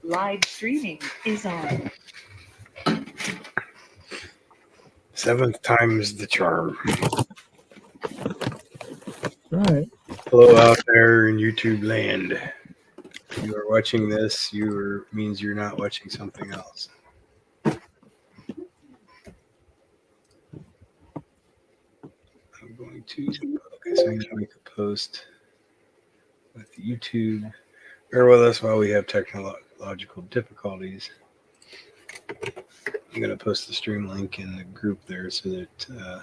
Live streaming is on. Seventh time is the charm. All right. Hello out there in YouTube land. If you are watching this, means you're not watching something else. I'm going to make a post with YouTube. Bear with us while we have technological difficulties. I'm going to post the stream link in the group there so that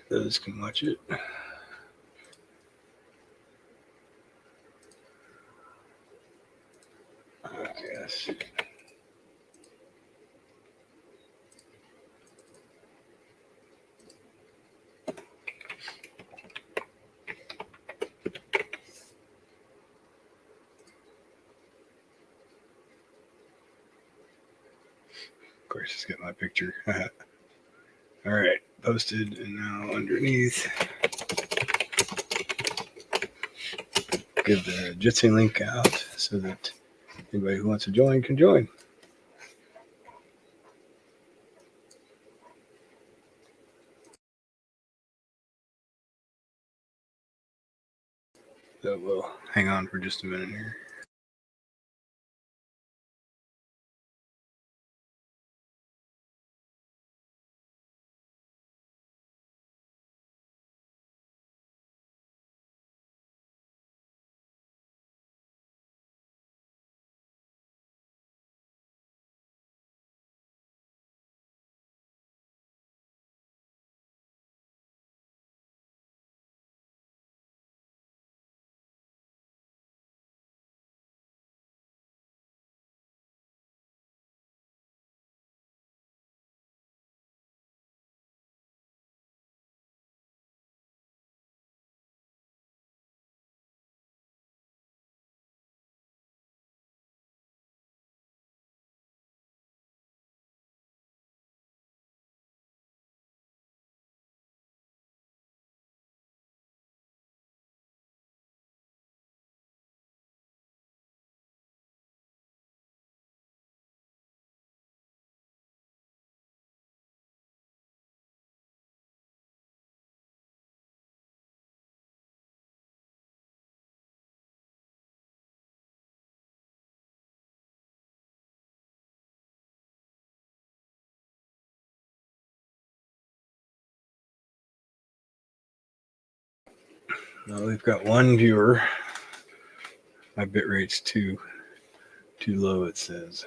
those can watch it. Yes. Of course, it's got my picture. All right, posted, and now underneath, give the Jitsi link out so that anybody who wants to join can join. So we'll hang on for just a minute here. Now we've got one viewer. My bit rate's too low, it says.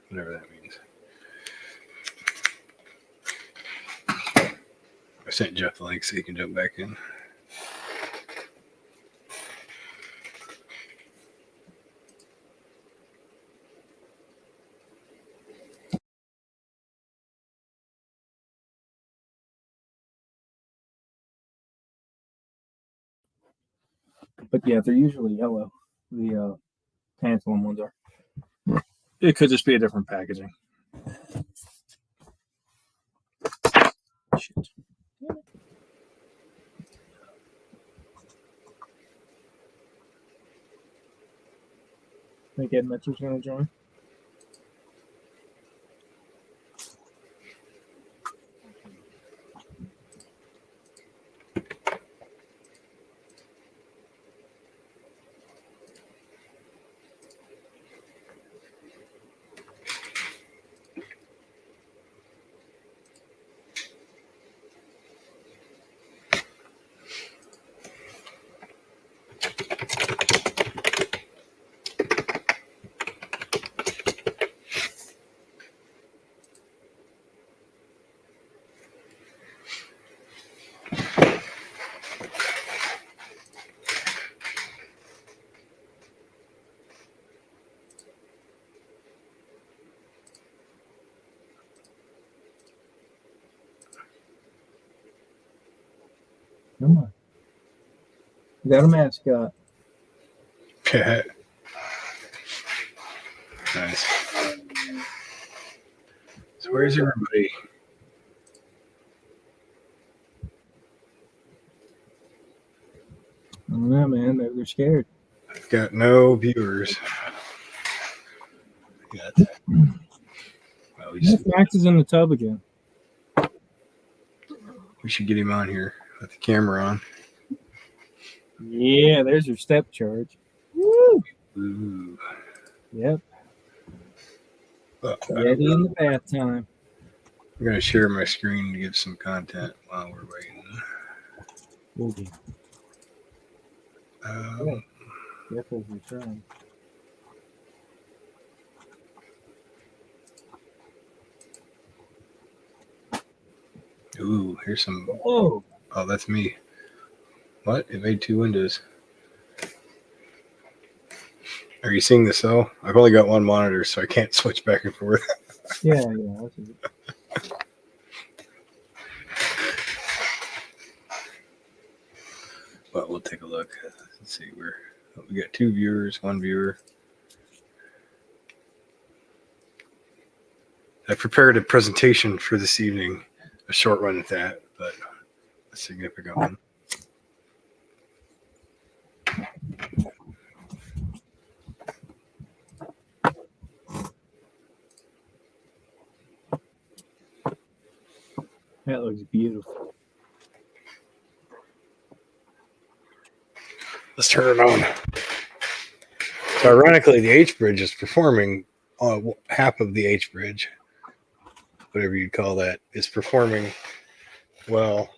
Whatever that means. I sent Jeff the link so he can jump back in. But yeah, they're usually yellow. The tantalum ones are. It could just be a different packaging. Shit. Think Ed Metzger's going to join? Come on. We got a mascot. Nice. So where's everybody? I don't know, man. They're scared. I've got no viewers. Yet. Well, Max is in the tub again. we should get him on here with the camera on. Yeah, there's your step charge. Woo! Ooh. Yep. Well, Ready in the bath time. I'm going to share my screen to get some content while we're waiting. Okay. Careful with your turn. Ooh, here's some. Oh, Oh, that's me. What? It made 2 windows. Are you seeing the cell? I've only got one monitor, so I can't switch back and forth. yeah. That's it. But we'll take a look. Let's see. We got 2 viewers, 1 viewer. I prepared a presentation for this evening, a short one at that, but a significant one. That looks beautiful. Let's turn it on. So ironically, the H bridge is performing half of the H bridge, whatever you'd call that, is performing well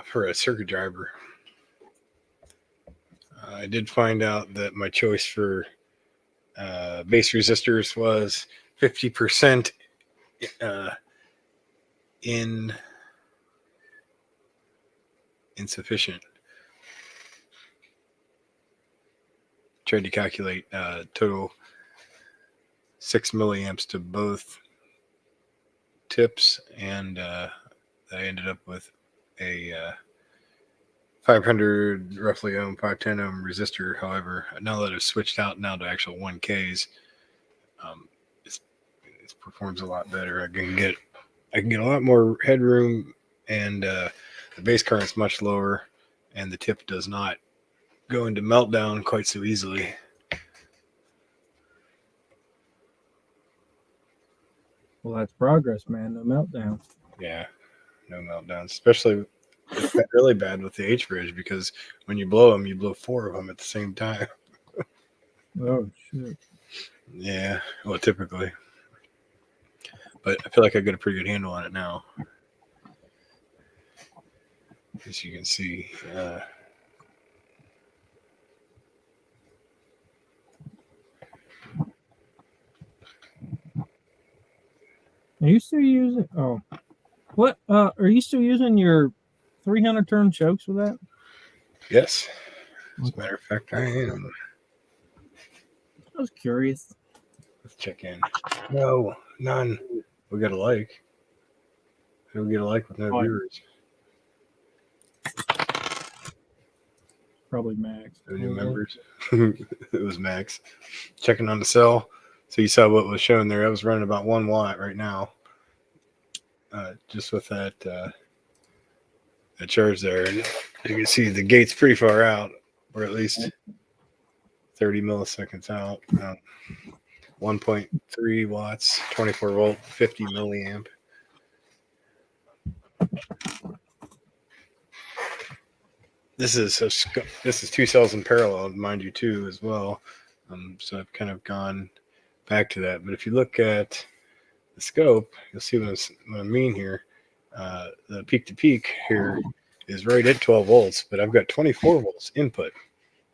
for a circuit driver. I did find out that my choice for base resistors was 50% insufficient. Tried to calculate total 6 milliamps to both tips, and I ended up with a 500 roughly ohm 510 ohm resistor. However, now that it's switched out now to actual 1Ks, it performs a lot better. I can get a lot more headroom, and the base current's much lower, and the tip does not go into meltdown quite so easily. Well, that's progress, man. No meltdown. Yeah, no meltdowns, especially it's really bad with the H bridge, because when you blow them, you blow 4 of them at the same time. Oh shit. Yeah, well, typically. But I feel like I got a pretty good handle on it now. As you can see. Are you still using? Oh, what? Are you still using your 300 turn chokes with that? Yes. As a matter of fact, I am. I was curious. Let's check in. No, none. We got a like. How do we get a like with no viewers? Probably Max. No new members. It was Max. Checking on the cell. So you saw what was shown there. I was running about 1 watt right now. Just with that charge there. And you can see the gate's pretty far out, or at least 30 milliseconds out. 1.3 watts, 24 volt, 50 milliamp. This is 2 cells in parallel, mind you, too, as well. So I've kind of gone back to that. But if you look at the scope, you'll see what I mean here. The peak to peak here is right at 12 volts, but I've got 24 volts input.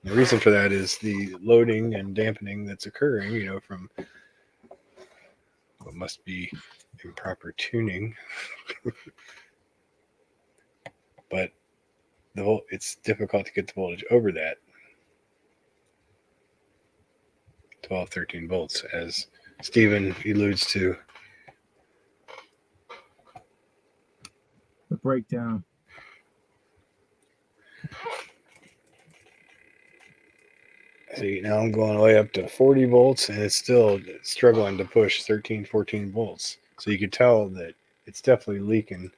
And the reason for that is the loading and dampening that's occurring, from what must be improper tuning. But it's difficult to get the voltage over that 12, 13 volts, as Stephen alludes to. The breakdown. See, now I'm going way up to 40 volts, and it's still struggling to push 13, 14 volts. So you could tell that it's definitely leaking.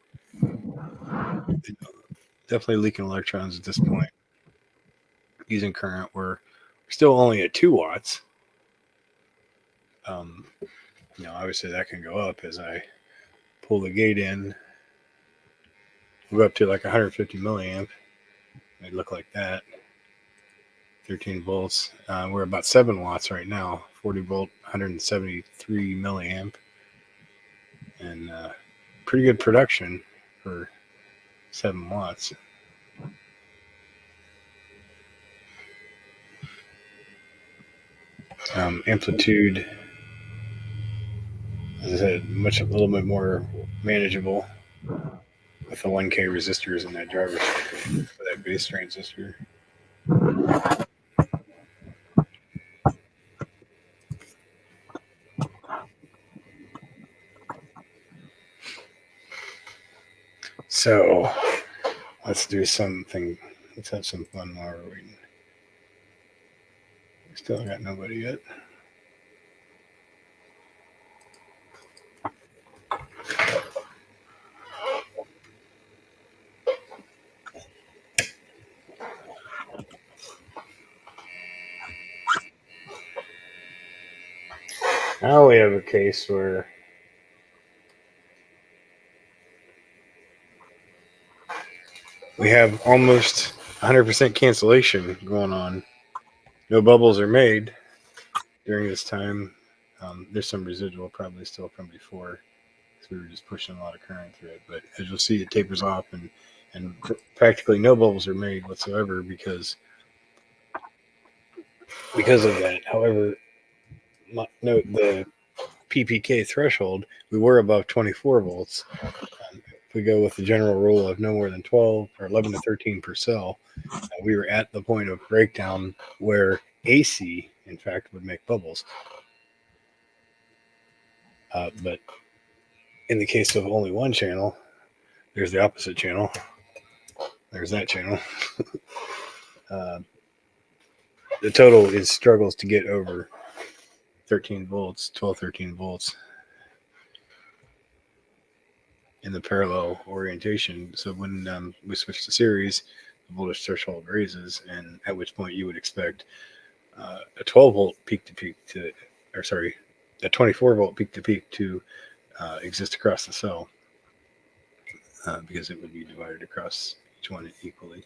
Definitely leaking electrons at this point. using current. We're still only at 2 watts. Obviously that can go up as I pull the gate in. We'll go up to like 150 milliamp. It'd look like that. 13 volts. We're about 7 watts right now. 40 volt, 173 milliamp. And pretty good production for 7 watts. Amplitude, as I said, a little bit more manageable with the 1K resistors in that driver circuit for that base transistor. So let's do something. Let's have some fun while we're waiting. We still got nobody yet. Now we have a case where we have almost 100% cancellation going on. No bubbles are made during this time. There's some residual probably still from before, because we were just pushing a lot of current through it. But as you'll see, it tapers off, and practically no bubbles are made whatsoever because of that. However, note the PPK threshold, we were above 24 volts. If we go with the general rule of no more than 12 or 11 to 13 per cell, we were at the point of breakdown where AC, in fact, would make bubbles. But in the case of only one channel, there's the opposite channel. There's that channel. The total struggles to get over 13 volts, 12, 13 volts in the parallel orientation. So when we switch to series, the voltage threshold raises, and at which point you would expect a 12 volt peak to peak a 24 volt peak to peak to exist across the cell, because it would be divided across each one equally.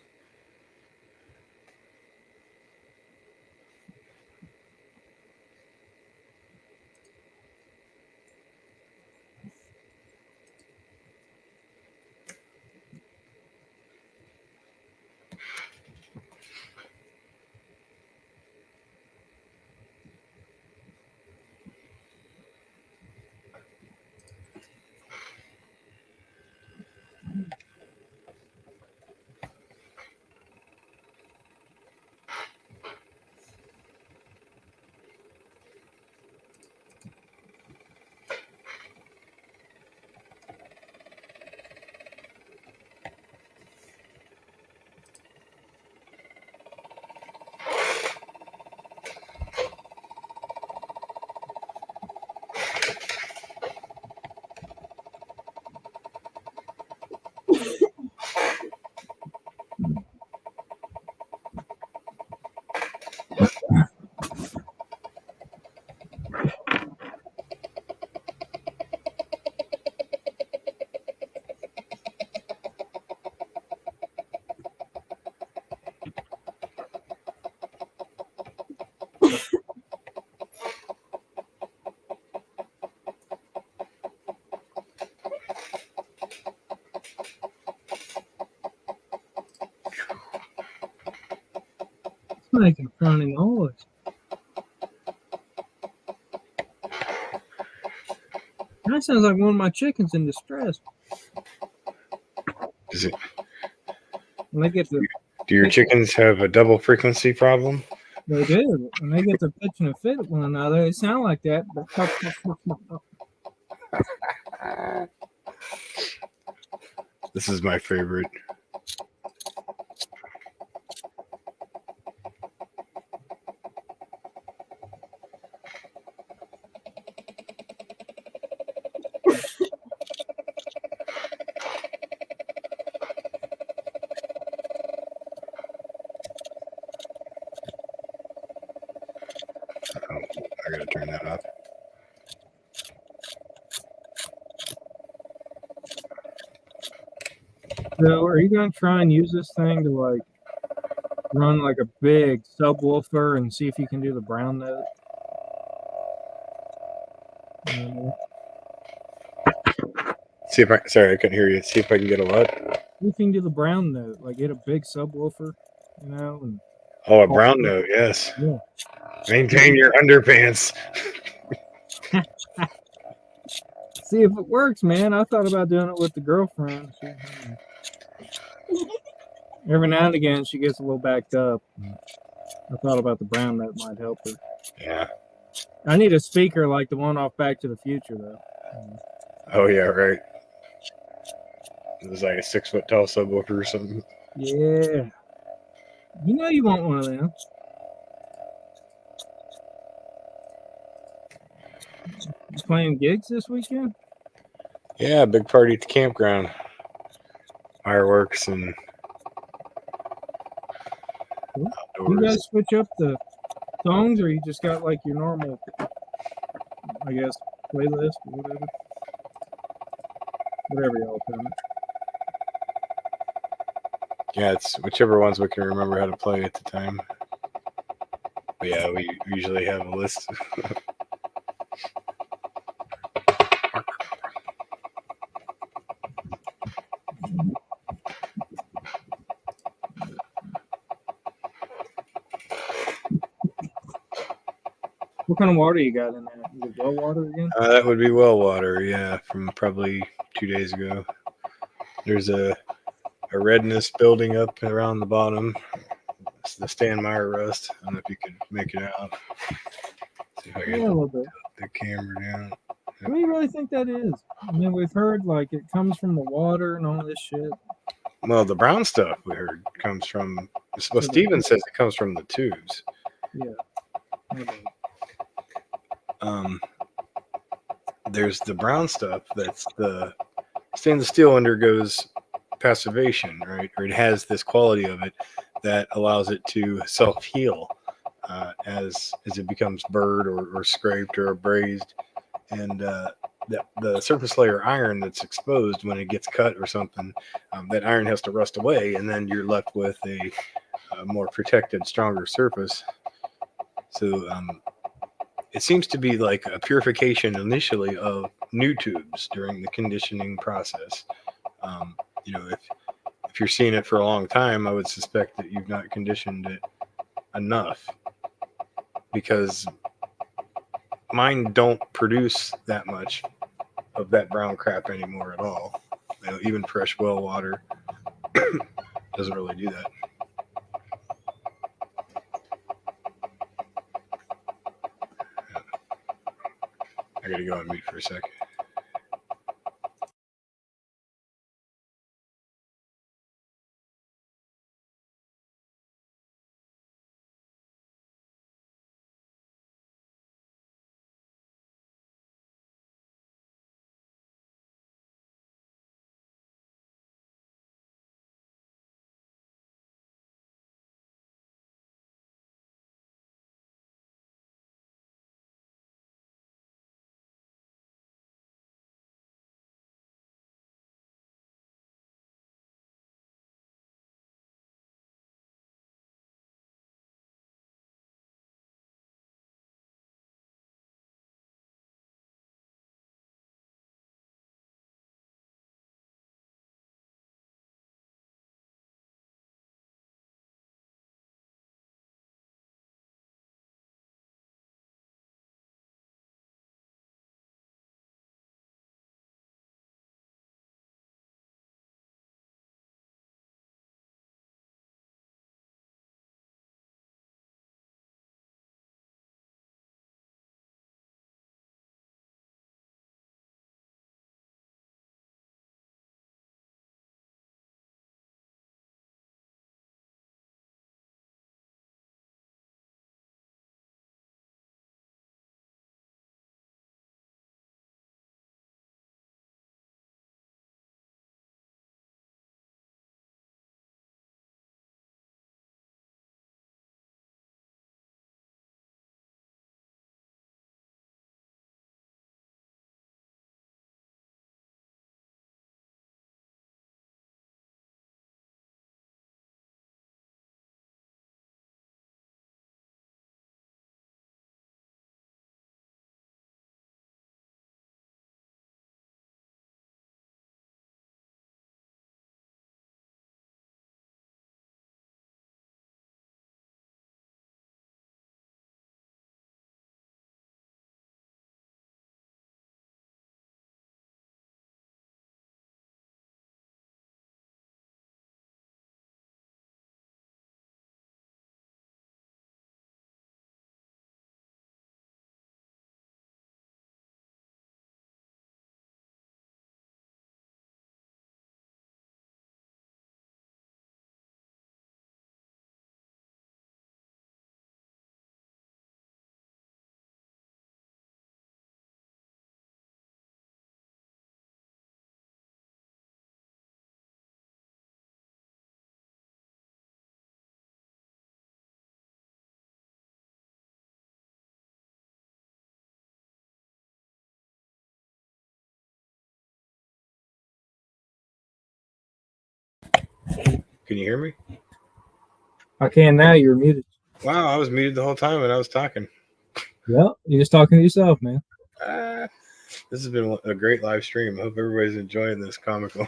Making funny noise. That sounds like one of my chickens in distress. Is it? When they get to, Do your chickens have a double frequency problem? they do. When they get to pitching a fit at one another, it sounds like that. This is my favorite. Oh, I gotta turn that off. So, are you gonna try and use this thing to like run like a big subwoofer and see if you can do the brown note? See if I. Sorry, I couldn't hear you. See if I can get a what? See if you can do the brown note, like get a big subwoofer, and Oh, a brown note. Yes. yeah. Maintain your underpants. See if it works, man. I thought about doing it with the girlfriend. Every now and again, she gets a little backed up. I thought about the brown note might help her. Yeah. I need a speaker like the one off Back to the Future, though. Oh yeah. Right. It was like a 6 foot tall subwoofer or something. Yeah. You know you want one of them. You playing gigs this weekend? Yeah, big party at the campground. Fireworks and Cool. You outdoors. guys switch up the songs, or you just got like your normal, I guess, playlist or whatever? Whatever y'all call it. Yeah, it's whichever ones we can remember how to play at the time. But yeah, we usually have a list. What kind of water you got in there? Is it well water again? That would be well water, yeah, from probably 2 days ago. There's a redness building up around the bottom. It's the Stan Meyer rust. I don't know if you could make it out. See if I Yeah, a can little bit. the camera down. What do you really think that is? I mean, we've heard like it comes from the water and all this shit. Well, the brown stuff we heard comes from. Well, Steven says it comes from the tubes. Yeah. Okay. There's the brown stuff that's the stainless steel undergoes passivation, right? Or it has this quality of it that allows it to self heal as it becomes burred or scraped or abrased, and the surface layer iron that's exposed when it gets cut or something, that iron has to rust away, and then you're left with a more protected, stronger surface. So it seems to be like a purification initially of new tubes during the conditioning process. You know, if you're seeing it for a long time, I would suspect that you've not conditioned it enough, because mine don't produce that much of that brown crap anymore at all. You know, even fresh well water doesn't really do that. I gotta go on mute for a second. Can you hear me? I can now. You're muted. Wow, I was muted the whole time and I was talking. Yep. You're just talking to yourself, man. Ah, this has been a great live stream. I hope everybody's enjoying this comical.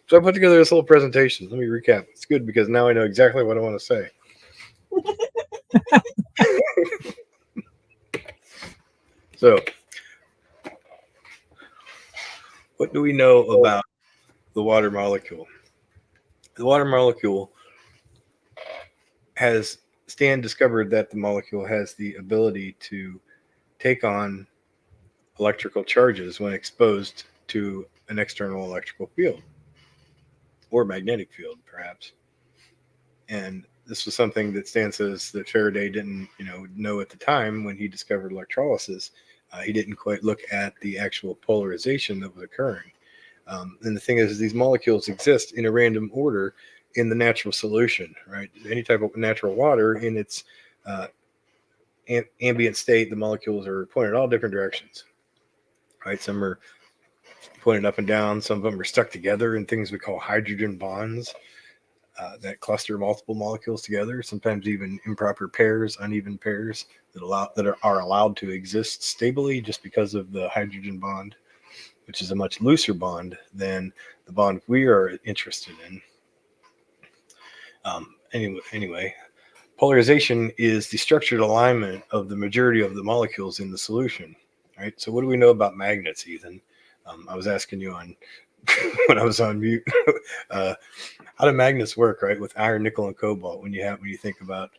So I put together this little presentation. Let me recap. It's good because now I know exactly what I want to say. So, what do we know about the water molecule? The water molecule has Stan discovered that the molecule has the ability to take on electrical charges when exposed to an external electrical field or magnetic field, perhaps. And this was something that Stan says that Faraday didn't, know at the time when he discovered electrolysis. He didn't quite look at the actual polarization that was occurring. And the thing is, these molecules exist in a random order in the natural solution, right? Any type of natural water in its ambient state, the molecules are pointed all different directions, right? Some are pointed up and down. Some of them are stuck together in things we call hydrogen bonds that cluster multiple molecules together. Sometimes even improper pairs, uneven pairs that are allowed to exist stably just because of the hydrogen bond, which is a much looser bond than the bond we are interested in. Anyway, polarization is the structured alignment of the majority of the molecules in the solution, right? So what do we know about magnets, Ethan? I was asking you on when I was on mute. How do magnets work, right? With iron, nickel, and cobalt. When you think about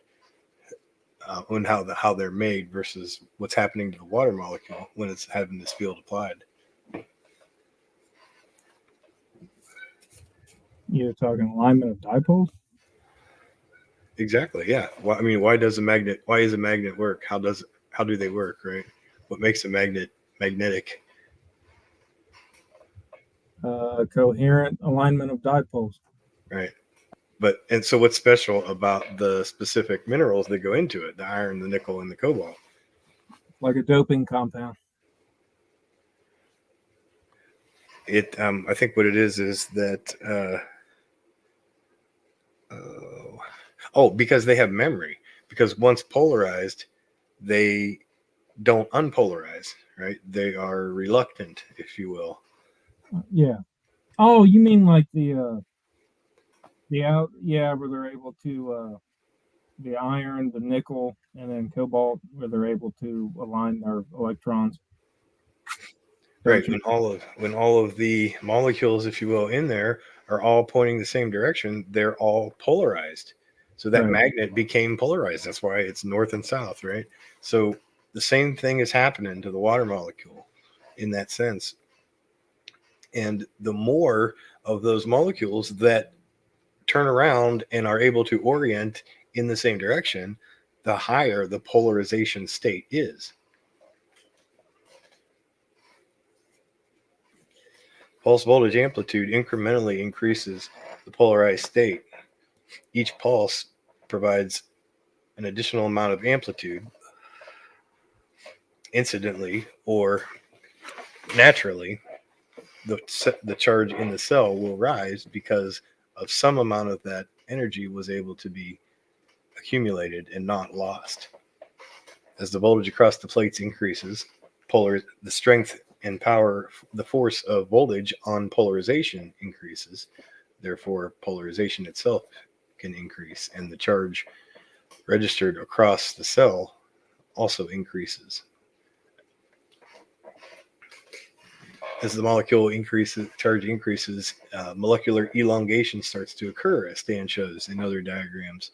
how they're made versus what's happening to the water molecule when it's having this field applied. You're talking alignment of dipoles? Exactly. Yeah. Why is a magnet work? How do they work, right? What makes a magnet magnetic? Coherent alignment of dipoles. Right. And so what's special about the specific minerals that go into it? The iron, the nickel, and the cobalt. Like a doping compound. I think what it is that because they have memory. Because once polarized, they don't unpolarize, right? They are reluctant, if you will. Yeah. Oh, you mean like where they're able to the iron, the nickel, and then cobalt, where they're able to align their electrons. Right. When all of the molecules, if you will, in there are all pointing the same direction, they're all polarized. So that Right. magnet became polarized. That's why it's north and south, right? So the same thing is happening to the water molecule in that sense. And the more of those molecules that turn around and are able to orient in the same direction, the higher the polarization state is. Pulse voltage amplitude incrementally increases the polarized state. Each pulse provides an additional amount of amplitude. Incidentally or naturally, the charge in the cell will rise because of some amount of that energy was able to be accumulated and not lost. As the voltage across the plates increases, the strength and power, the force of voltage on polarization increases. Therefore, polarization itself can increase, and the charge registered across the cell also increases. As the molecule charge increases, molecular elongation starts to occur, as Stan shows in other diagrams.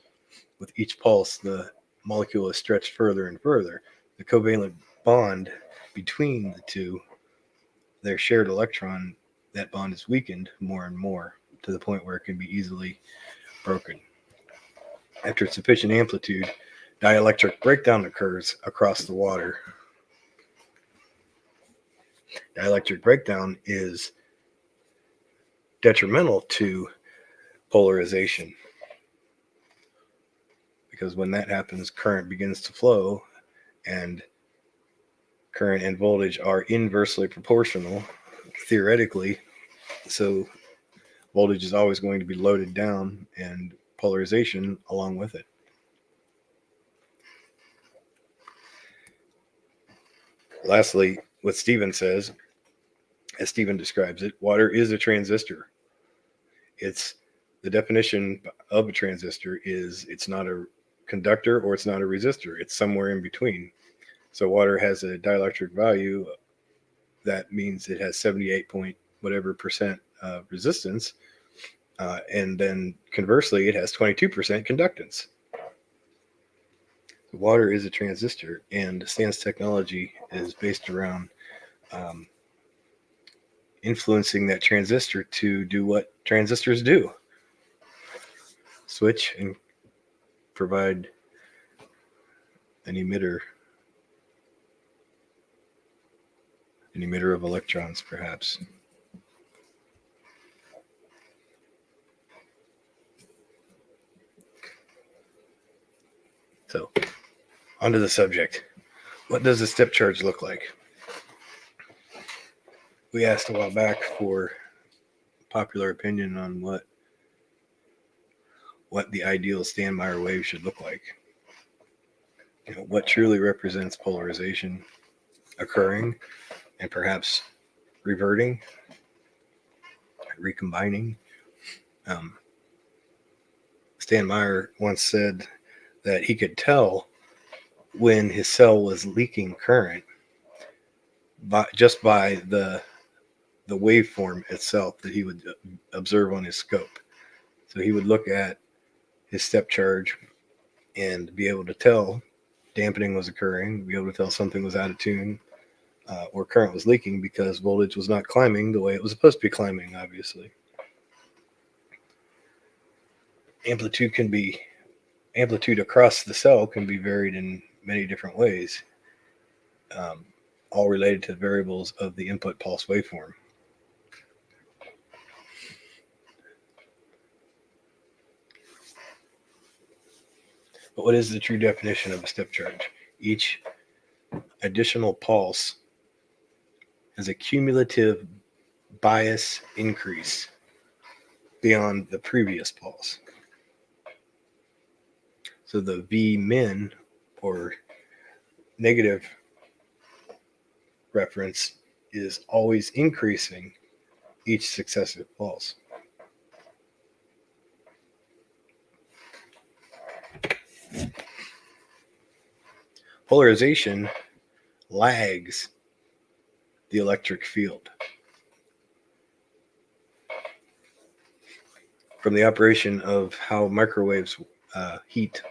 With each pulse, the molecule is stretched further and further. The covalent bond between the two, their shared electron, that bond is weakened more and more to the point where it can be easily broken. After sufficient amplitude, dielectric breakdown occurs across the water. Dielectric breakdown is detrimental to polarization because when that happens, current begins to flow, and current and voltage are inversely proportional theoretically. So voltage is always going to be loaded down and polarization along with it. Lastly, what Stephen says, as Stephen describes it, water is a transistor. It's the definition of a transistor is it's not a conductor or it's not a resistor. It's somewhere in between. So water has a dielectric value. That means it has 78 point whatever percent resistance. And then conversely, it has 22% conductance. Water is a transistor, and Stan's technology is based around influencing that transistor to do what transistors do: switch and provide an emitter of electrons, perhaps. So, onto the subject. What does a step charge look like? We asked a while back for popular opinion on what the ideal Stan Meyer wave should look like. What truly represents polarization occurring and perhaps reverting, recombining. Stan Meyer once said that he could tell when his cell was leaking current just by the waveform itself that he would observe on his scope. So he would look at his step charge and be able to tell dampening was occurring, be able to tell something was out of tune, or current was leaking because voltage was not climbing the way it was supposed to be climbing, obviously. Amplitude across the cell can be varied in many different ways, all related to variables of the input pulse waveform. But what is the true definition of a step charge? Each additional pulse has a cumulative bias increase beyond the previous pulse. So the V min, or negative reference, is always increasing each successive pulse. Polarization lags the electric field. From the operation of how microwaves heat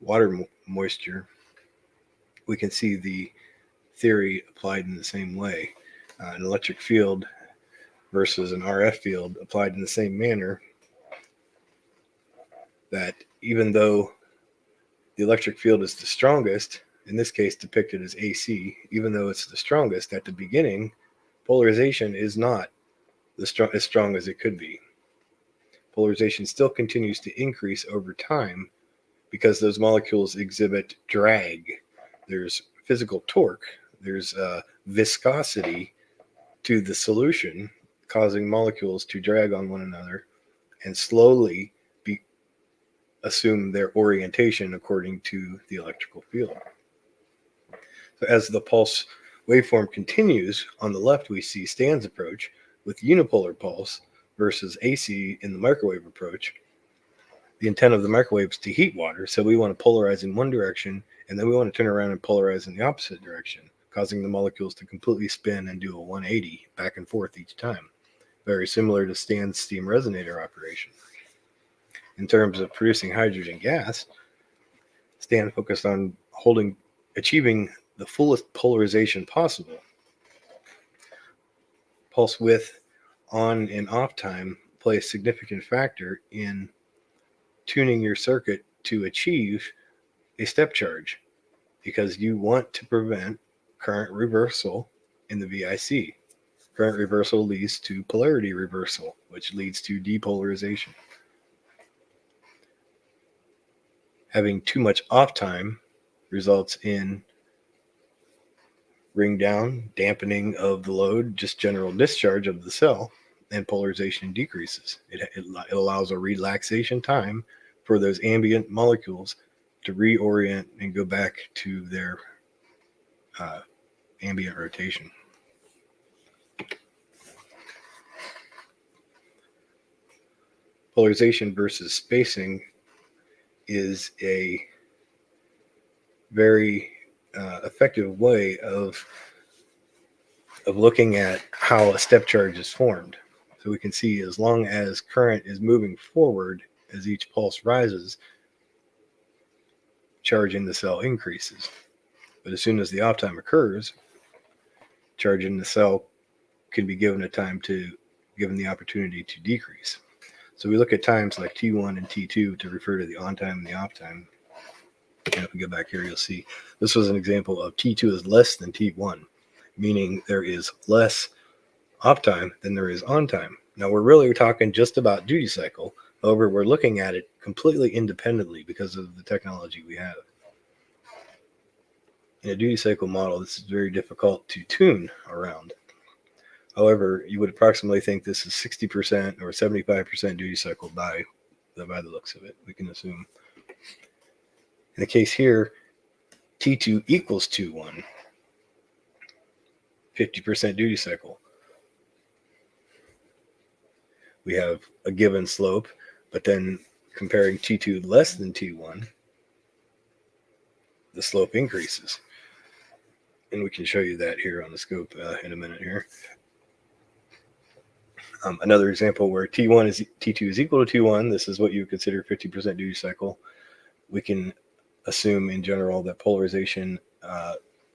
water moisture, we can see the theory applied in the same way. An electric field versus an RF field applied in the same manner, that even though the electric field is the strongest, in this case depicted as AC, even though it's the strongest at the beginning, polarization is not as strong as it could be. Polarization still continues to increase over time because those molecules exhibit drag. There's physical torque, there's viscosity to the solution, causing molecules to drag on one another and slowly assume their orientation according to the electrical field. So as the pulse waveform continues, on the left we see Stan's approach with unipolar pulse versus AC in the microwave approach. The intent of the microwave is to heat water, so we want to polarize in one direction, and then we want to turn around and polarize in the opposite direction, causing the molecules to completely spin and do a 180 back and forth each time. Very similar to Stan's steam resonator operation. In terms of producing hydrogen gas, Stan focused on achieving the fullest polarization possible. Pulse width on and off time play a significant factor in tuning your circuit to achieve a step charge, because you want to prevent current reversal in the VIC. Current reversal leads to polarity reversal, which leads to depolarization. Having too much off time results in ring down, dampening of the load, just general discharge of the cell, and polarization decreases. It allows a relaxation time for those ambient molecules to reorient and go back to their ambient rotation. Polarization versus spacing is a very effective way of looking at how a step charge is formed. So we can see as long as current is moving forward as each pulse rises, charge in the cell increases. But as soon as the off time occurs, charge in the cell can be given the opportunity to decrease. So we look at times like T1 and T2 to refer to the on time and the off time. And if we go back here, you'll see this was an example of T2 is less than T1, meaning there is less off time than there is on time. Now we're really talking just about duty cycle. However, we're looking at it completely independently because of the technology we have. In a duty cycle model, this is very difficult to tune around. However, you would approximately think this is 60% or 75% duty cycle by the looks of it, we can assume. In the case here, T2 equals 2.1, 50% duty cycle. We have a given slope, but then comparing T2 less than T1, the slope increases. And we can show you that here on the scope in a minute here. Another example where T2 is equal to T1, this is what you would consider 50% duty cycle. We can assume in general that polarization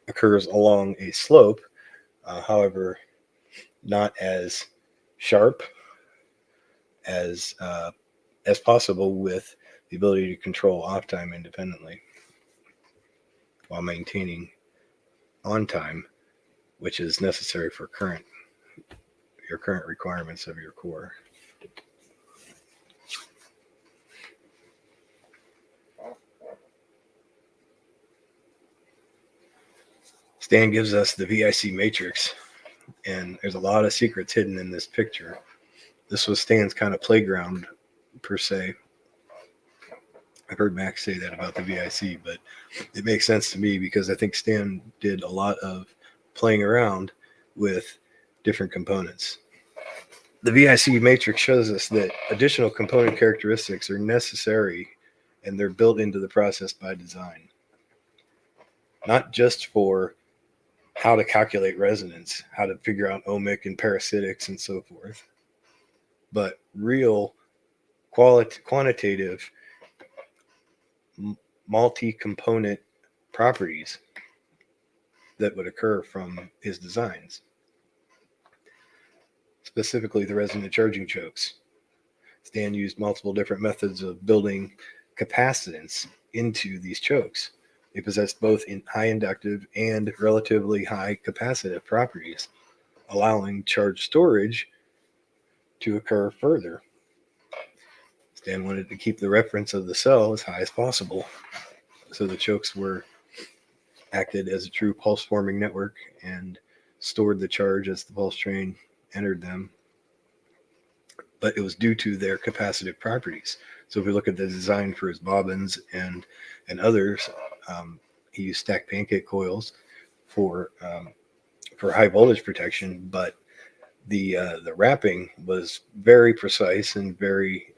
occurs along a slope, however, not as sharp as possible, with the ability to control off time independently while maintaining on time, which is necessary for your current requirements of your core. Stan gives us the VIC matrix, and there's a lot of secrets hidden in this picture. This was Stan's kind of playground, per se. I've heard Max say that about the VIC, but it makes sense to me because I think Stan did a lot of playing around with different components. The VIC matrix shows us that additional component characteristics are necessary, and they're built into the process by design. Not just for how to calculate resonance, how to figure out ohmic and parasitics and so forth, but real quantitative multi-component properties that would occur from his designs. Specifically, the resonant charging chokes. Stan used multiple different methods of building capacitance into these chokes. They possessed both high inductive and relatively high capacitive properties, allowing charge storage to occur further. Stan wanted to keep the reference of the cell as high as possible, so the chokes acted as a true pulse forming network and stored the charge as the pulse train entered them. But it was due to their capacitive properties. So if we look at the design for his bobbins and others, he used stacked pancake coils for high voltage protection, but the wrapping was very precise and very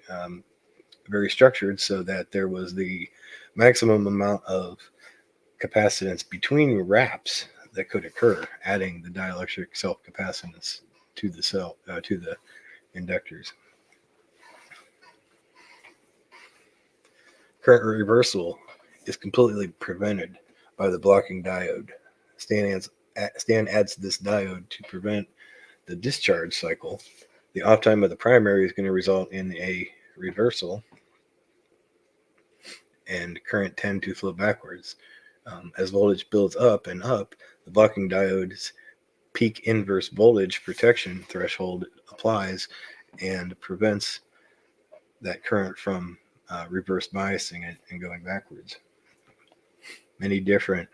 structured, so that there was the maximum amount of capacitance between wraps that could occur, adding the dielectric self-capacitance to the cell, to the inductors. Current reversal is completely prevented by the blocking diode. Stan adds this diode to prevent the discharge cycle. The off time of the primary is going to result in a reversal and current tend to flow backwards. As voltage builds up and up, the blocking diode's peak inverse voltage protection threshold applies and prevents that current from reverse biasing it and going backwards. Many different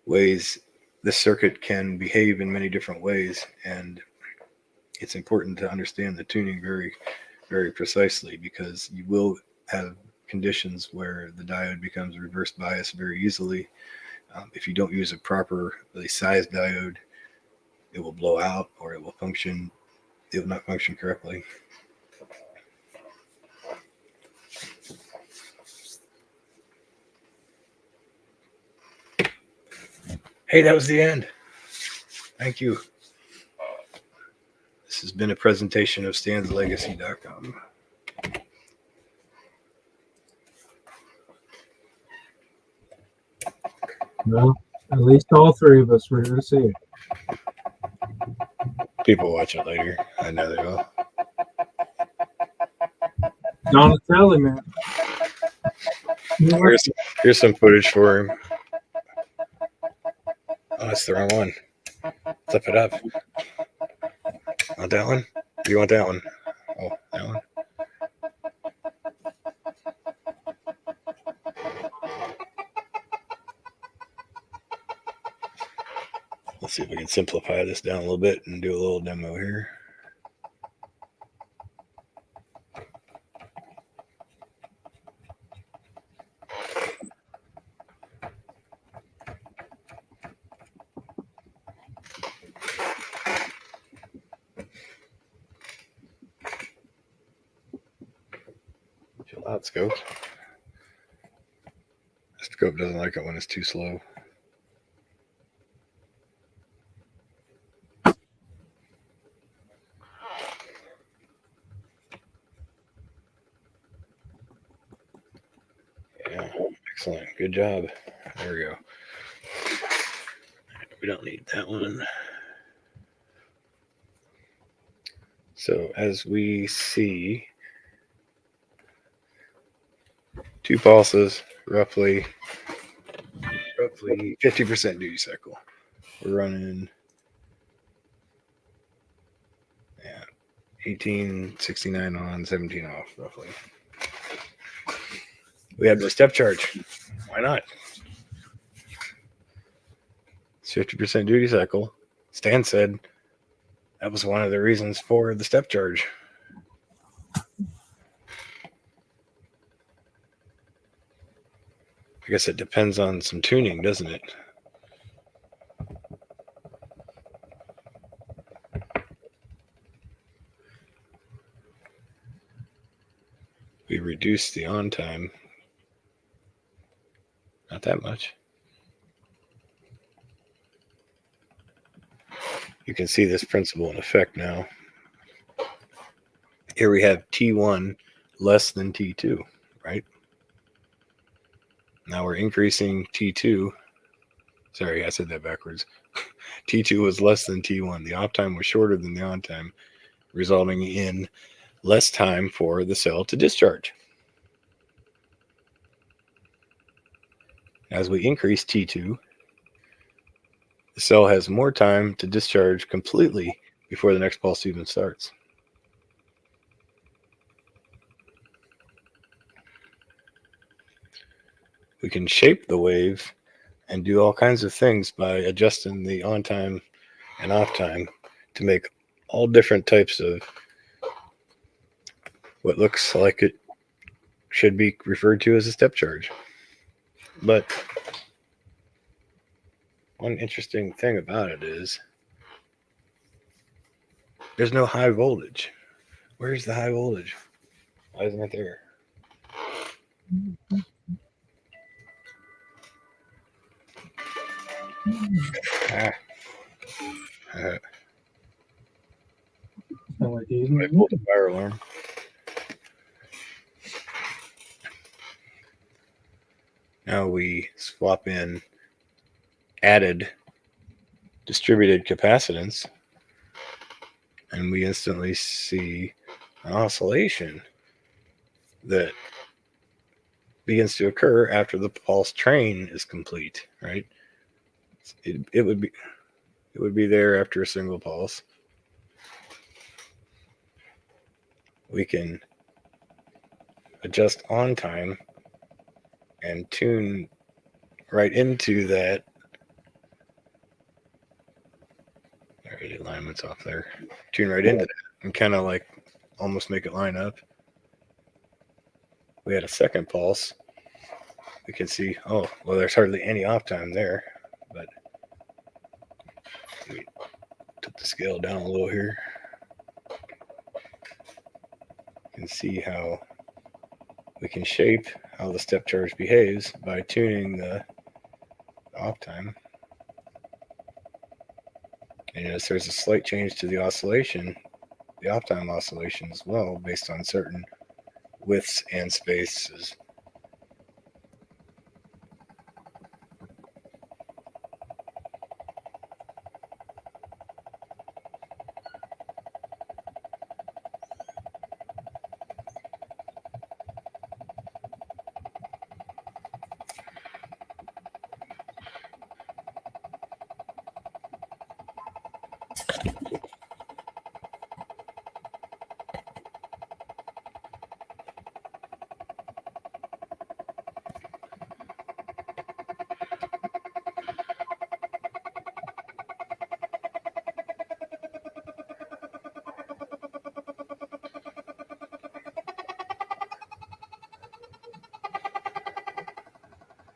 ways this circuit can behave in many different ways, and it's important to understand the tuning very, very precisely, because you will have conditions where the diode becomes reverse biased very easily. If you don't use a properly sized diode, it will blow out, or it will not function correctly. Hey, that was the end. Thank you. This has been a presentation of StansLegacy.com. Well, at least all three of us were here to see it. People watch it later. I know they will. Donatelli, man. Here's some footage for him. Oh, that's the wrong one. Flip it up. Want that one? Do you want that one? Oh, that one. Let's see if we can simplify this down a little bit and do a little demo here. Chill out, scope. The scope doesn't like it when it's too slow. Yeah, excellent. Good job. There we go. We don't need that one. So as we see, 2 pulses, roughly 50% duty cycle. We're running 1869 on, 17 off, roughly. We have no step charge. Why not? It's 50% duty cycle. Stan said that was one of the reasons for the step charge. I guess it depends on some tuning, doesn't it? We reduce the on time. Not that much. You can see this principle in effect now. Here we have T1 less than T2, right? Now we're increasing T2. Sorry, I said that backwards. T2 was less than T1. The off time was shorter than the on time, resulting in less time for the cell to discharge. As we increase T2, the cell has more time to discharge completely before the next pulse even starts. We can shape the wave and do all kinds of things by adjusting the on time and off time to make all different types of what looks like it should be referred to as a step charge. But one interesting thing about it is there's no high voltage. Where's the high voltage? Why isn't it there? I pulled the fire alarm. Now we swap in added distributed capacitance, and we instantly see an oscillation that begins to occur after the pulse train is complete, right? It would be there after a single pulse. We can adjust on time and tune right into that. Alignment. movements off there. Tune right into that and kind of like almost make it line up. We had a second pulse. We can see, oh, well, there's hardly any off time there, but we took the scale down a little here. You can see how we can shape how the step charge behaves by tuning the off time. And notice there's a slight change to the oscillation, the off time oscillation as well, based on certain widths and spaces.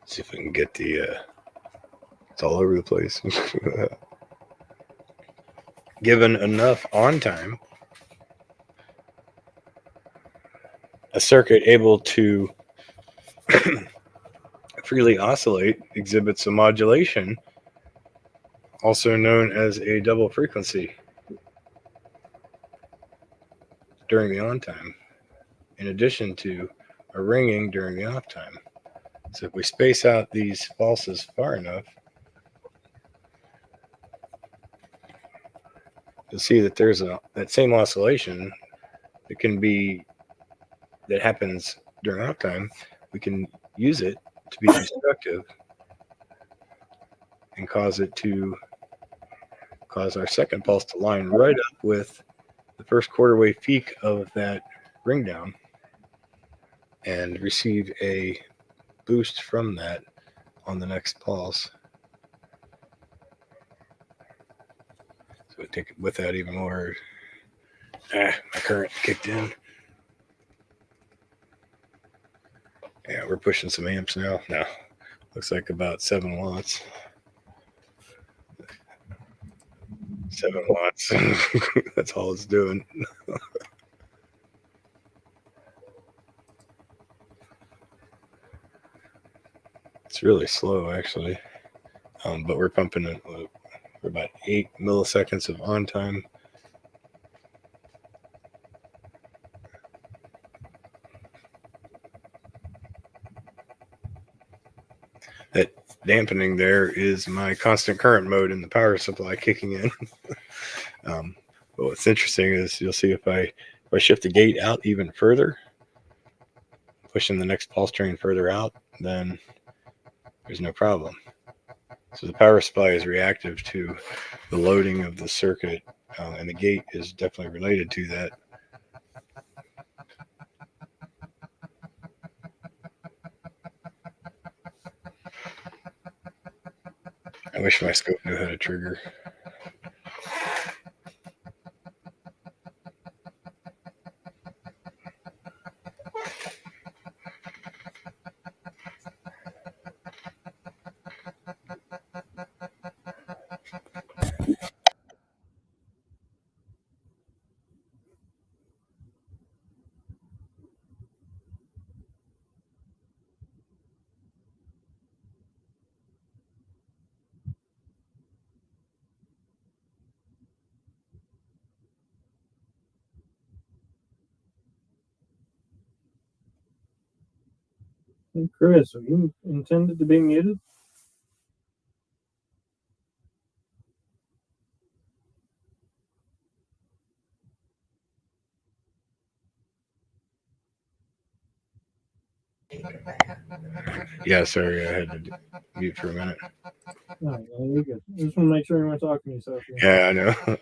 See if we can get the, it's all over the place. Given enough on time, a circuit able to freely oscillate exhibits a modulation, also known as a double frequency, during the on time, in addition to a ringing during the off time. So if we space out these pulses far enough, you'll see that there's that same oscillation that happens during off time. We can use it to be destructive and cause our second pulse to line right up with the first quarter wave peak of that ring down and receive a boost from that on the next pulse. So we take it with that even more. My current kicked in. Yeah, we're pushing some amps now. No, looks like about 7 watts. 7 watts. That's all it's doing. It's really slow, actually. But we're pumping it for about 8 milliseconds of on time. That dampening there is my constant current mode in the power supply kicking in. But what's interesting is you'll see if I shift the gate out even further, pushing the next pulse train further out, then there's no problem. So the power supply is reactive to the loading of the circuit, and the gate is definitely related to that. I wish my scope knew how to trigger. Hey, Chris, are you intended to be muted? Yeah, sorry, I had to mute for a minute. No, you're good. I just want to make sure you weren't talking to yourself. Yeah, I know. I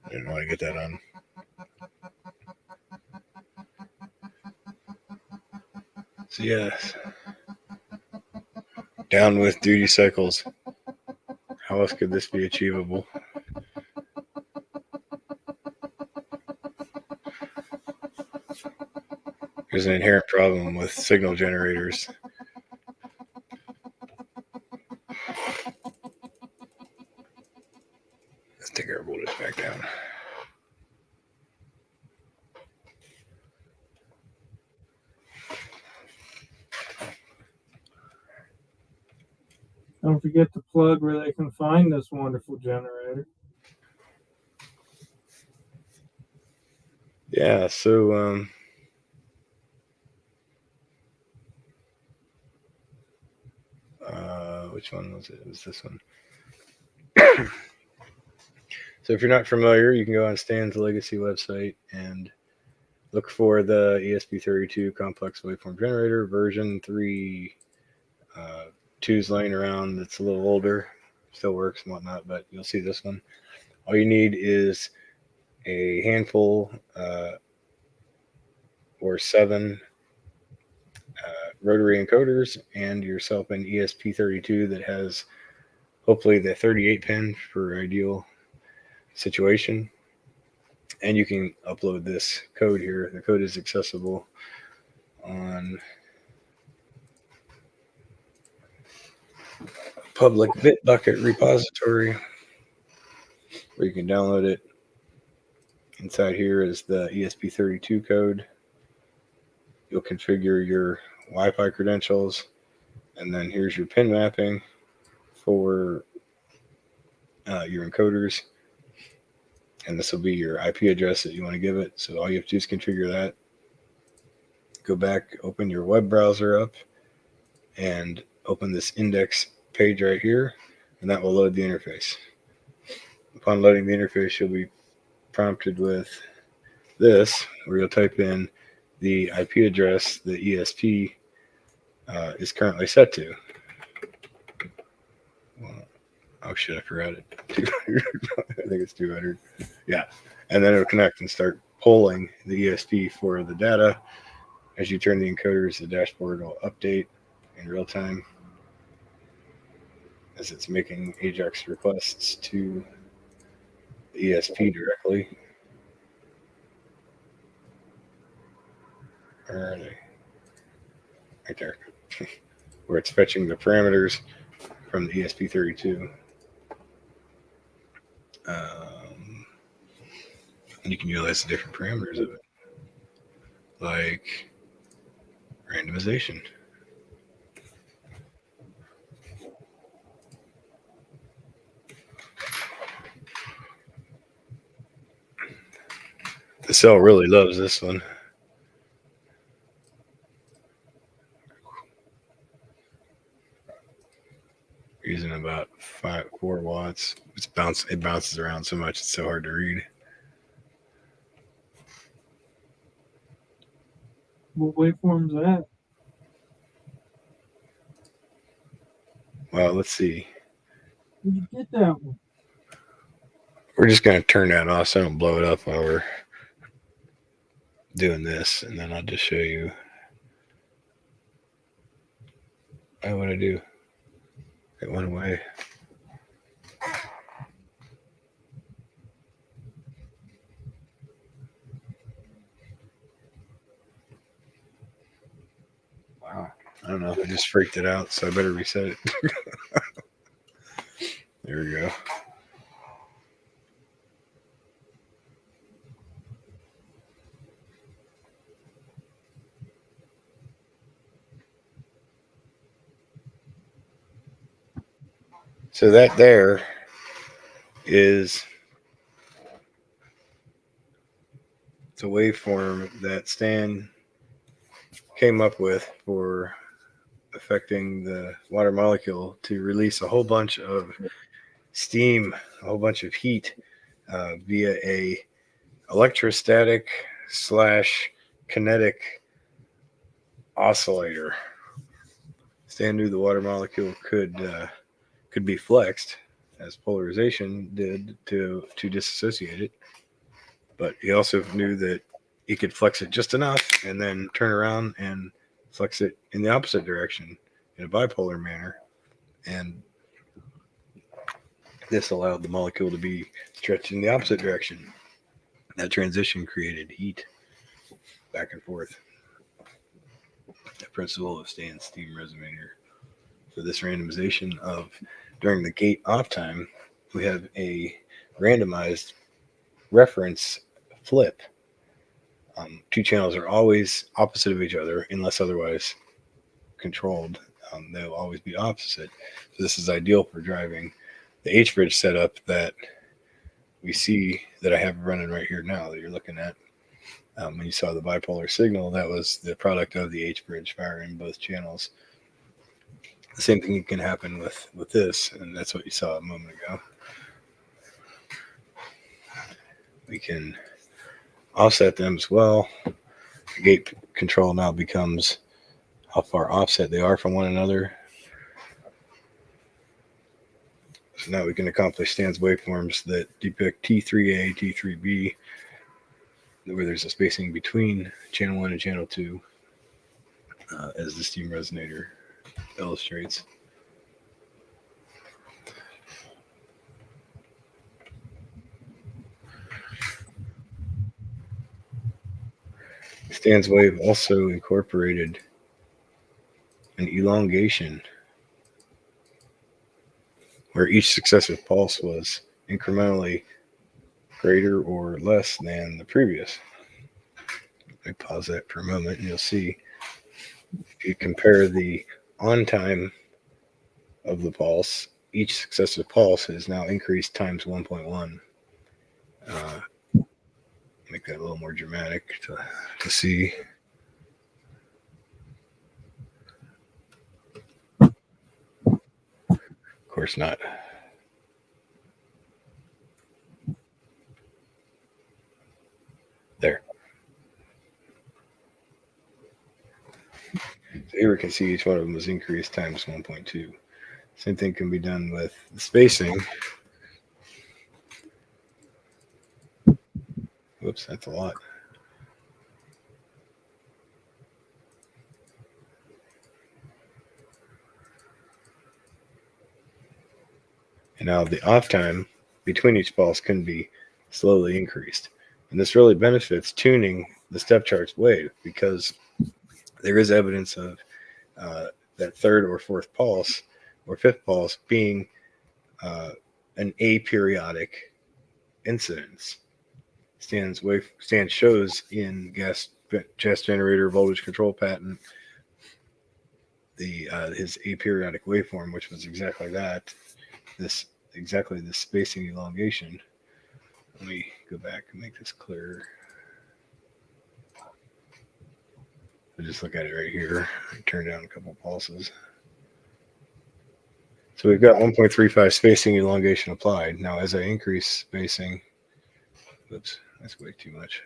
didn't want to get that on. So yes, down with duty cycles. How else could this be achievable? There's an inherent problem with signal generators. Let's take our voltage back down. Don't forget to plug where they can find this wonderful generator. Yeah, so which one was it? It was this one. So if you're not familiar, you can go on Stan's Legacy website and look for the ESP32 complex waveform generator version 3. 2's laying around. It's a little older, still works and whatnot, but you'll see this one. All you need is a handful or 7 rotary encoders and yourself an ESP32 that has hopefully the 38 pin for ideal situation. And you can upload this code here. The code is accessible on public Bitbucket repository where you can download it. Inside here is the ESP32 code. You'll configure your Wi-Fi credentials, and then here's your pin mapping for your encoders, and this will be your IP address that you want to give it. So all you have to do is configure that. Go back, open your web browser up, and open this index page right here, and that will load the interface. Upon loading the interface, you'll be prompted with this, where you'll type in the IP address the ESP is currently set to. Oh shit, I forgot it. 200. I think it's 200. Yeah. And then it'll connect and start polling the ESP for the data. As you turn the encoders, the dashboard will update in real time as it's making AJAX requests to the ESP directly. Where are they? Right there. Where it's fetching the parameters from the ESP32. And you can utilize the different parameters of it, like randomization. The cell really loves this one. Using about 4 watts. It bounces around so much it's so hard to read. What waveform's that? Well, let's see. Where'd you get that one? We're just going to turn that off so I don't blow it up while we're doing this, and then I'll just show you. What I do? It went away. Wow. I don't know. I just freaked it out, so I better reset it. There we go. So that there is the waveform that Stan came up with for affecting the water molecule to release a whole bunch of steam, a whole bunch of heat via a electrostatic / kinetic oscillator. Stan knew the water molecule could be flexed, as polarization did, to disassociate it, but he also knew that he could flex it just enough and then turn around and flex it in the opposite direction in a bipolar manner, and this allowed the molecule to be stretched in the opposite direction. That transition created heat back and forth. principle of Stan's steam resonator. For this randomization of during the gate off time, we have a randomized reference flip. Two channels are always opposite of each other unless otherwise controlled. They'll always be opposite. So this is ideal for driving the H-bridge setup that we see that I have running right here now that you're looking at. When you saw the bipolar signal, that was the product of the H-bridge firing both channels. The same thing can happen with this, and that's what you saw a moment ago. We can offset them as well. The gate control now becomes how far offset they are from one another. So now we can accomplish Stan's waveforms that depict T3A, T3B, where there's a spacing between channel 1 and channel 2, as the steam resonator illustrates. Stan's wave also incorporated an elongation where each successive pulse was incrementally greater or less than the previous. Let me pause that for a moment and you'll see if you compare the on time of the pulse, each successive pulse is now increased times 1.1. Make that a little more dramatic to see. Of course not. There. So here we can see each one of them was increased times 1.2. Same thing can be done with the spacing. Whoops, that's a lot. And now the off time between each pulse can be slowly increased. And this really benefits tuning the step charts wave because there is evidence of that third or fourth pulse or fifth pulse being an aperiodic incidence. Stan shows in gas generator voltage control patent his aperiodic waveform, which was exactly that. This spacing elongation. Let me go back and make this clearer. I'll just look at it right here. Turn down a couple pulses. So we've got 1.35 spacing elongation applied. Now as I increase spacing, oops, that's way too much.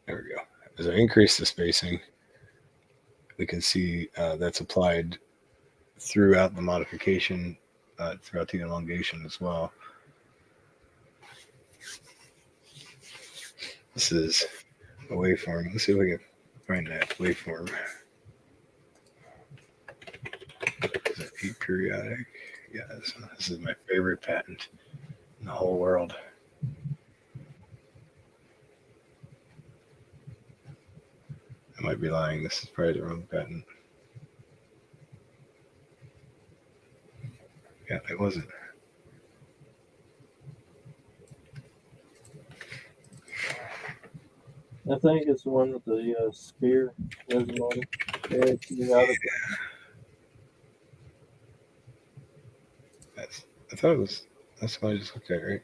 There we go. As I increase the spacing, we can see that's applied throughout the modification, throughout the elongation as well. This is a waveform. Let's see if we can find that waveform. Is it aperiodic? Yeah, this is my favorite patent in the whole world. I might be lying. This is probably the wrong patent. Yeah, it wasn't. I think it's the one with the sphere resonator. I thought it was. That's what I just looked at, right?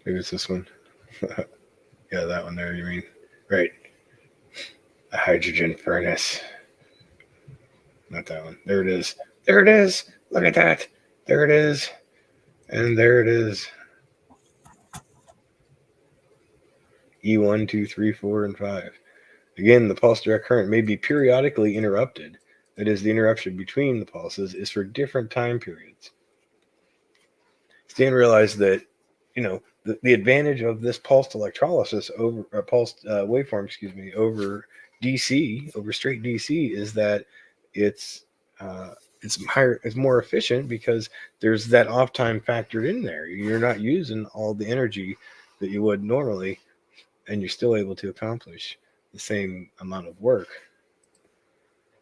Maybe it's this one. Yeah, that one there. You mean right? A hydrogen furnace. Not that one. There it is. There it is. Look at that. There it is. And there it is. E1, 2, 3, 4, and 5. Again, the pulse direct current may be periodically interrupted. That is, the interruption between the pulses is for different time periods. Stan realized that, the advantage of this pulsed electrolysis over pulsed waveform, over DC, over straight DC, is that it's higher, it's more efficient because there's that off time factored in there. You're not using all the energy that you would normally, and you're still able to accomplish the same amount of work.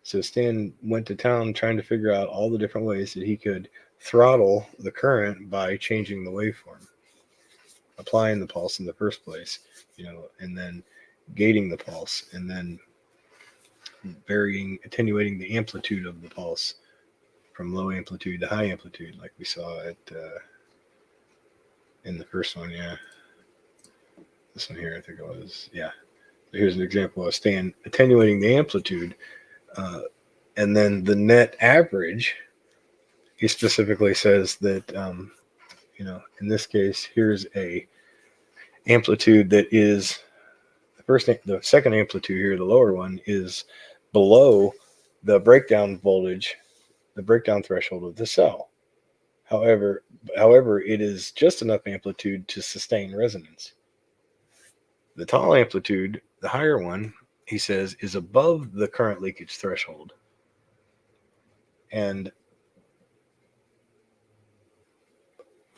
So Stan went to town trying to figure out all the different ways that he could throttle the current by changing the waveform, applying the pulse in the first place, and then gating the pulse, and then attenuating the amplitude of the pulse from low amplitude to high amplitude, like we saw in the first one. Yeah, this one here, I think it was. Yeah. So here's an example of Stan attenuating the amplitude, and then the net average. He specifically says that in this case, here's a amplitude that is the second amplitude here, the lower one, is below the breakdown voltage, the breakdown threshold of the cell. However, it is just enough amplitude to sustain resonance. The tall amplitude, the higher one, he says, is above the current leakage threshold. And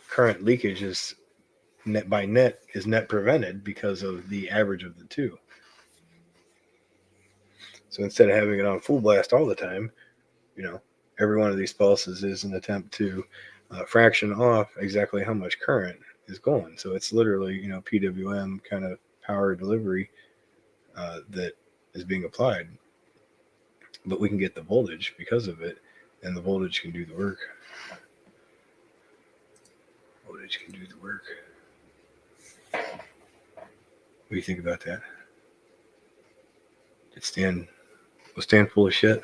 current leakage is net prevented because of the average of the two. So instead of having it on full blast all the time, every one of these pulses is an attempt to fraction off exactly how much current is going. So it's literally, PWM kind of power delivery that is being applied. But we can get the voltage because of it, and the voltage can do the work. Voltage can do the work. What do you think about that? Was Stan full of shit?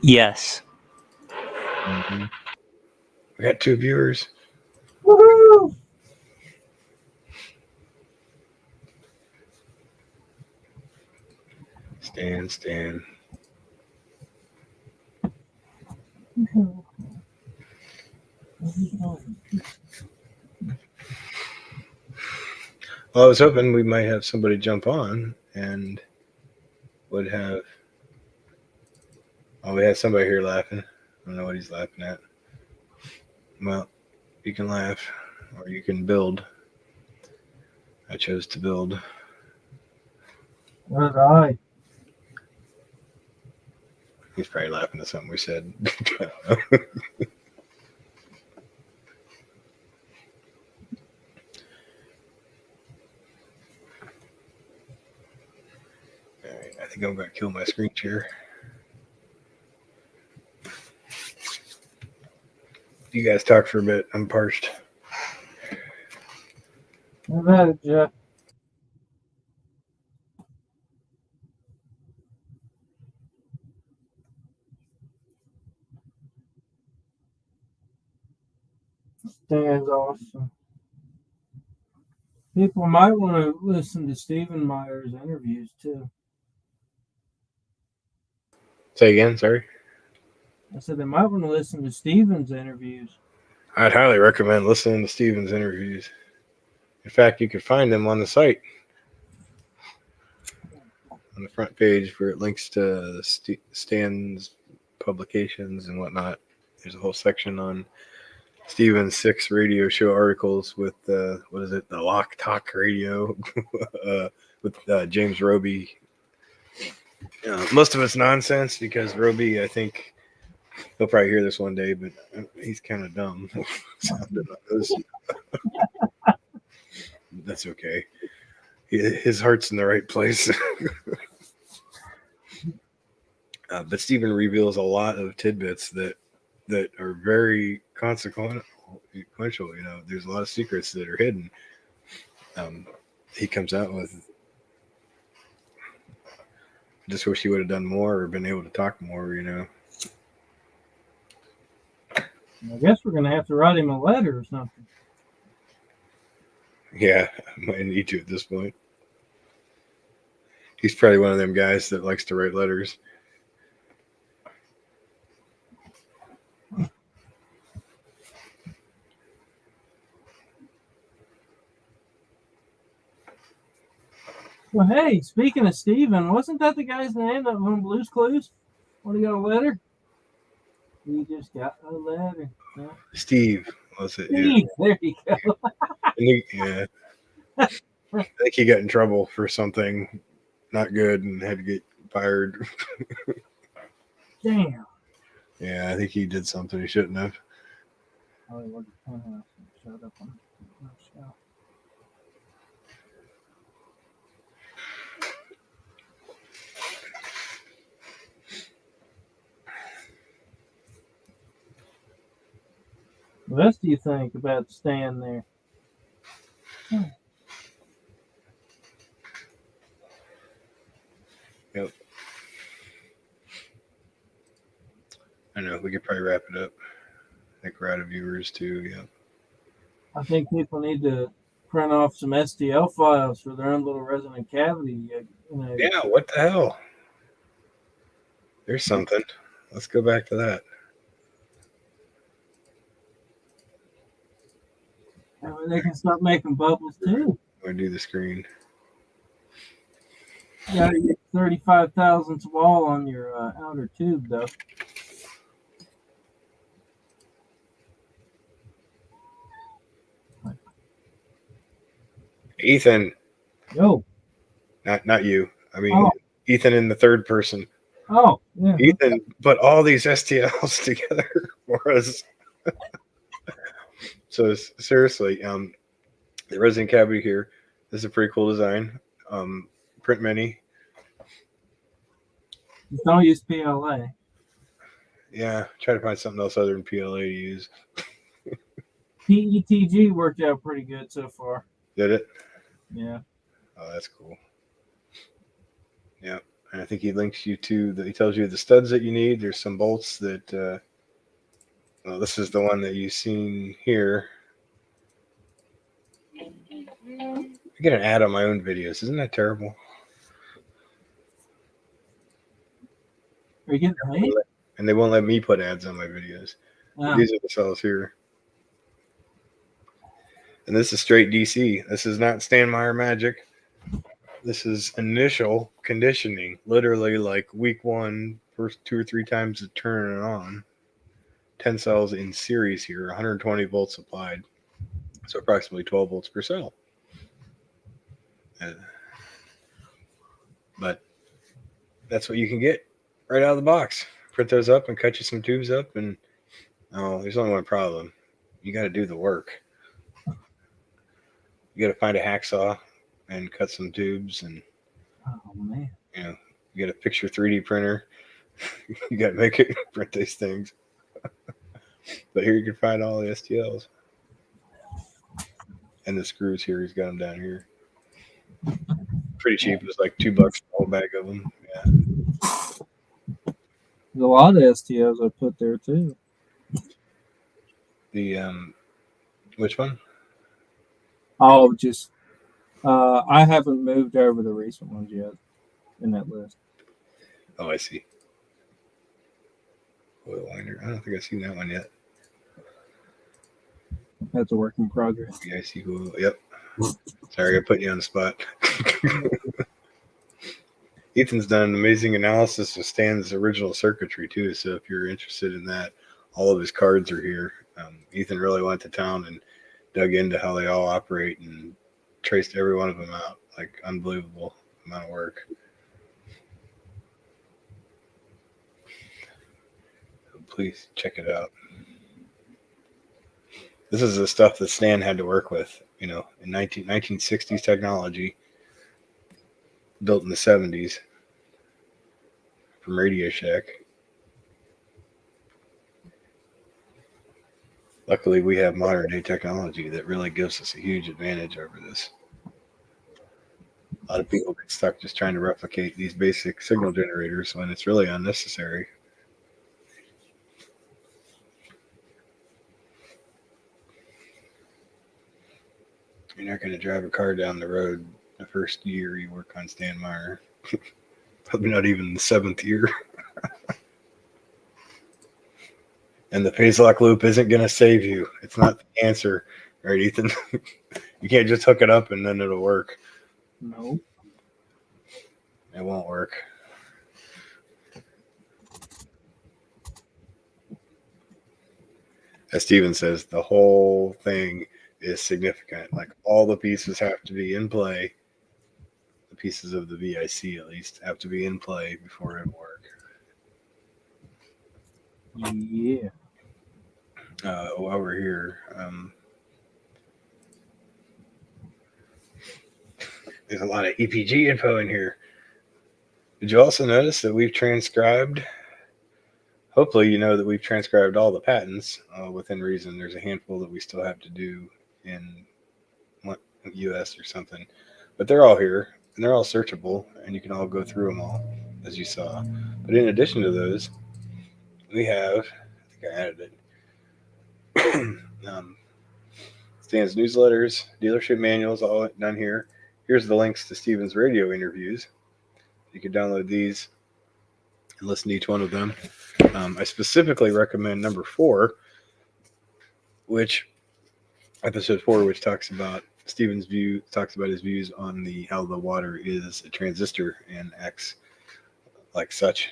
Yes. Mm-hmm. We got 2 viewers. Woohoo! Stan. Well, I was hoping we might have somebody jump on and would have. Oh, we had somebody here laughing. I don't know what he's laughing at. Well, you can laugh or you can build. I chose to build. All right. He's probably laughing at something we said. I don't know. All right, I think I'm going to kill my screen share. You guys talk for a bit. I'm parched. I've had it, Jeff. Stan's awesome. People might want to listen to Stephen Meyer's interviews too. Say again, sorry. I said they might want to listen to Stephen's interviews. I'd highly recommend listening to Stephen's interviews. In fact, you can find them on the site. On the front page where it links to Stan's publications and whatnot. There's a whole section on Stephen's 6 radio show articles with, the Lock Talk Radio with James Roby. Most of it's nonsense because Roby, I think, he'll probably hear this one day, but he's kind of dumb. That's okay. His heart's in the right place. But Stephen reveals a lot of tidbits that are very consequential. There's a lot of secrets that are hidden. He comes out with. Just wish he would have done more or been able to talk more. I guess we're gonna have to write him a letter or something. Yeah, I might need to at this point. He's probably one of them guys that likes to write letters. Well, hey, speaking of Stephen, wasn't that the guy's name that was on Blue's Clues? What, he got a letter? He just got a letter. Yeah. Steve. Was it? Yeah. There you go. Yeah. I think he got in trouble for something not good and had to get fired. Damn. Yeah, I think he did something he shouldn't have. Hollywood Penthouse showed up on the show. What else do you think about staying there? Yep. I know. We could probably wrap it up. I think we're out of viewers too. Yeah. I think people need to print off some STL files for their own little resonant cavity. You know, Yeah. What the hell? There's something. Let's go back to that. they can start making bubbles too. I'm gonna do the screen. You gotta get 35 thousandths wall on your outer tube though. Ethan, Yo. not you. I mean, Oh. Ethan in the third person. Oh, yeah. Ethan put all these STLs together for us. So seriously, the resin cavity here. This is a pretty cool design. Print many. Just don't use PLA. Yeah, try to find something else other than PLA to use. PETG worked out pretty good so far. Did it? Yeah. Oh, that's cool. Yeah, and I think he links you to he tells you the studs that you need. There's some bolts that. Well, this is the one that you've seen here. I get an ad on my own videos. Isn't that terrible? Are you getting paid? And they won't let me put ads on my videos. Oh. These are the cells here. And this is straight DC. This is not Stan Meyer magic. This is initial conditioning. Literally like week one, first 2 or 3 times to turn it on. 10 cells in series here, 120 volts applied. So approximately 12 volts per cell. But that's what you can get right out of the box. Print those up and cut you some tubes up. And there's only one problem. You got to do the work. You got to find a hacksaw and cut some tubes. And, Oh, man. you got to fix your 3D printer. You got to make it print these things. But here you can find all the STLs. And the screws here, he's got them down here. Pretty cheap. It was like $2 a whole bag of them. Yeah. There's a lot of STLs I put there too. The which one? Oh, just I haven't moved over the recent ones yet in that list. Oh, I see. Oil liner. I don't think I've seen that one yet. That's a work in progress. Yeah, I see. Yep. Sorry, I put you on the spot. Ethan's done an amazing analysis of Stan's original circuitry too. So if you're interested in that, all of his cards are here. Ethan really went to town and dug into how they all operate and traced every one of them out. Like unbelievable amount of work. So please check it out. This is the stuff that Stan had to work with, in 1960s technology, built in the 70s from Radio Shack. Luckily, we have modern day technology that really gives us a huge advantage over this. A lot of people get stuck just trying to replicate these basic signal generators when it's really unnecessary. You're not going to drive a car down the road the first year you work on Stan Meyer. Probably not even the 7th year. And the phase lock loop isn't going to save you. It's not the answer, right, Ethan? You can't just hook it up and then it'll work. No. It won't work. as Steven says, the whole thing is significant. Like all the pieces have to be in play. The pieces of the VIC at least have to be in play before it will work. Yeah. While we're here, there's a lot of EPG info in here. Did you also notice that we've transcribed? Hopefully, you know that we've transcribed all the patents within reason. There's a handful that we still have to do in US or something, but they're all here and they're all searchable, and you can all go through them all as you saw. But in addition to those, we have, I think I added it, Stan's newsletters, dealership manuals, all done here. Here's the links to Steven's radio interviews. You can download these and listen to each one of them. I specifically recommend number 4, which episode 4, which talks about Steven's view, talks about his views on how the water is a transistor and acts like such.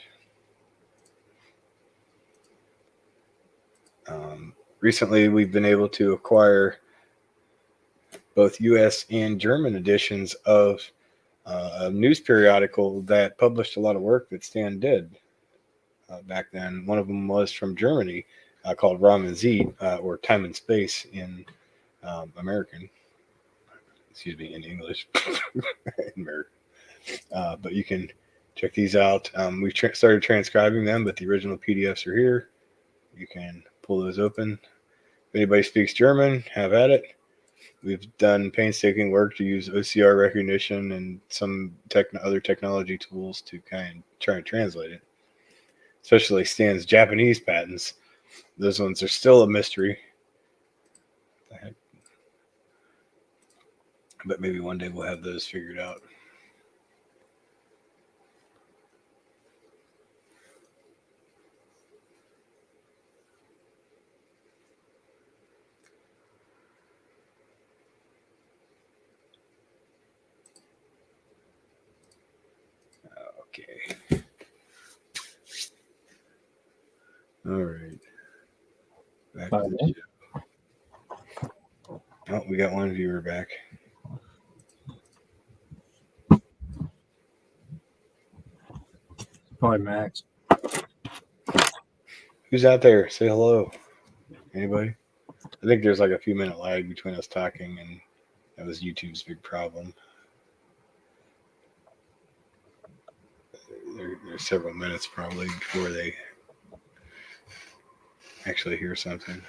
Recently, we've been able to acquire both U.S. and German editions of a news periodical that published a lot of work that Stan did back then. One of them was from Germany, called Raum und Zeit, or Time and Space in American. Excuse me, in English. In American. But you can check these out. We've started transcribing them, but the original PDFs are here. You can pull those open. If anybody speaks German, have at it. We've done painstaking work to use OCR recognition and some other technology tools to kind of try and translate it. Especially Stan's Japanese patents. Those ones are still a mystery. But maybe one day we'll have those figured out. Okay. All right. Back to the show. Oh, we got one viewer back. Probably Max. Who's out there? Say hello. Anybody? I think there's like a few minute lag between us talking, and that was YouTube's big problem. There's several minutes probably before they actually hear something.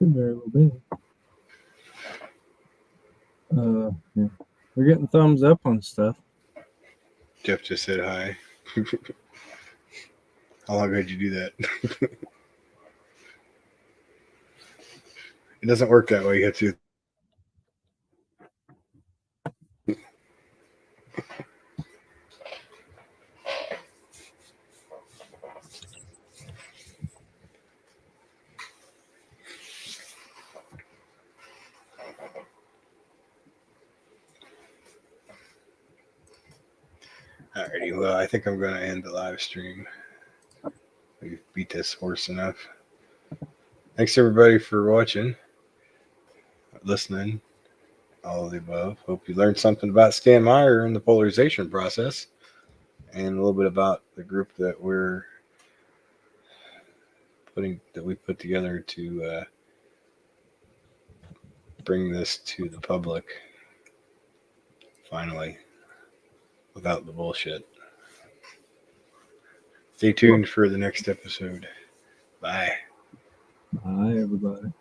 Very well be. Yeah. We're getting thumbs up on stuff. Jeff just said hi. How long ago did you do that? It doesn't work that way. You have to. Alrighty, well, I think I'm going to end the live stream. We've beat this horse enough. Thanks, everybody, for watching, listening, all of the above. Hope you learned something about Stan Meyer and the polarization process, and a little bit about the group that we put together to bring this to the public, finally, without the bullshit. Stay tuned for the next episode. Bye. Bye, everybody.